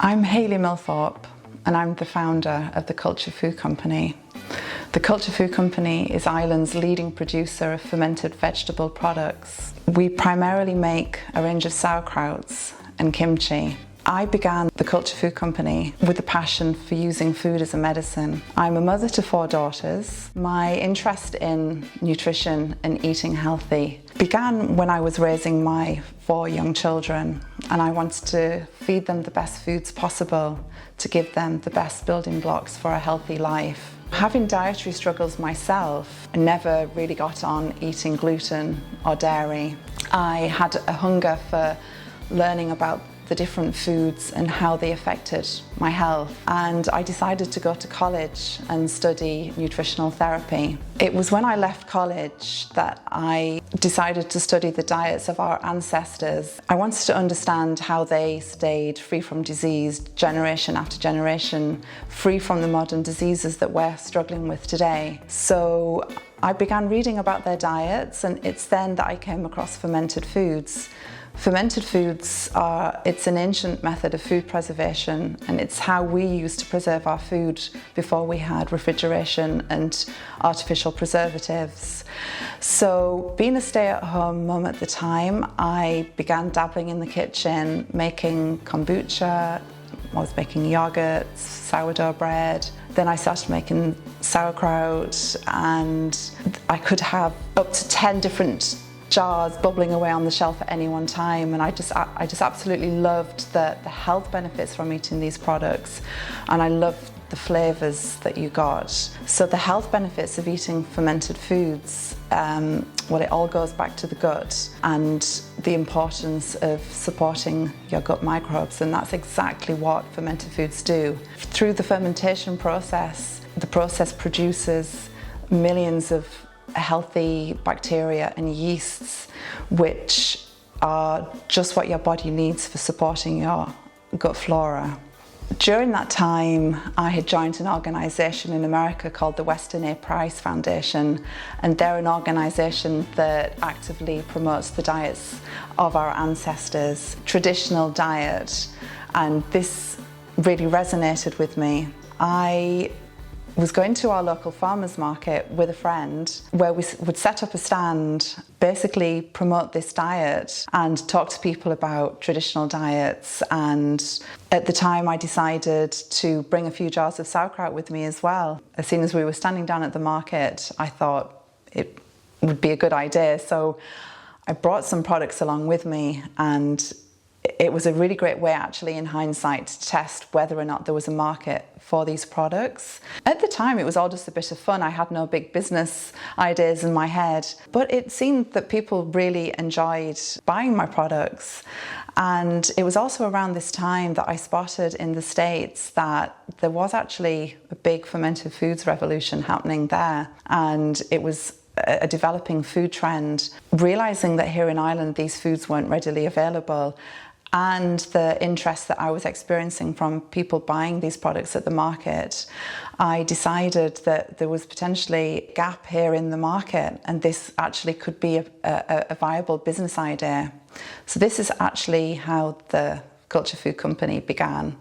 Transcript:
I'm Hayley Millthorpe and I'm the founder of the Culture Food Company. The Culture Food Company is Ireland's leading producer of fermented vegetable products. We primarily make a range of sauerkrauts and kimchi. I began the Culture Food Company with a passion for using food as a medicine. I'm a mother to 4 daughters. My interest in nutrition and eating healthy began when I was raising my 4 young children, and I wanted to feed them the best foods possible to give them the best building blocks for a healthy life. Having dietary struggles myself, I never really got on eating gluten or dairy. I had a hunger for learning about the different foods and how they affected my health, and I decided to go to college and study nutritional therapy. It was when I left college that I decided to study the diets of our ancestors. I wanted to understand how they stayed free from disease generation after generation, free from the modern diseases that we're struggling with today. So I began reading about their diets, and it's then that I came across fermented foods. Fermented foods it's an ancient method of food preservation, and it's how we used to preserve our food before we had refrigeration and artificial preservatives. So being a stay-at-home mum at the time, I began dabbling in the kitchen, making kombucha. I was making yogurts, sourdough bread. Then I started making sauerkraut, and I could have up to 10 different jars bubbling away on the shelf at any one time, and I just absolutely loved the health benefits from eating these products, and I loved the flavours that you got. So the health benefits of eating fermented foods, well, it all goes back to the gut and the importance of supporting your gut microbes, and that's exactly what fermented foods do. Through the fermentation process, the process produces millions of healthy bacteria and yeasts, which are just what your body needs for supporting your gut flora. During that time, I had joined an organisation in America called the Weston A. Price Foundation, and they're an organisation that actively promotes the diets of our ancestors, traditional diet, and this really resonated with me. I was going to our local farmers market with a friend where we would set up a stand, basically promote this diet and talk to people about traditional diets. And at the time I decided to bring a few jars of sauerkraut with me as well. As soon as we were standing down at the market, I thought it would be a good idea. So I brought some products along with me, and it was a really great way, actually, in hindsight, to test whether or not there was a market for these products. At the time, it was all just a bit of fun. I had no big business ideas in my head, but it seemed that people really enjoyed buying my products. And it was also around this time that I spotted in the States that there was actually a big fermented foods revolution happening there. And it was a developing food trend. Realising that here in Ireland these foods weren't readily available, and the interest that I was experiencing from people buying these products at the market, I decided that there was potentially a gap here in the market, and this actually could be a viable business idea. So this is actually how the Culture Food Company began.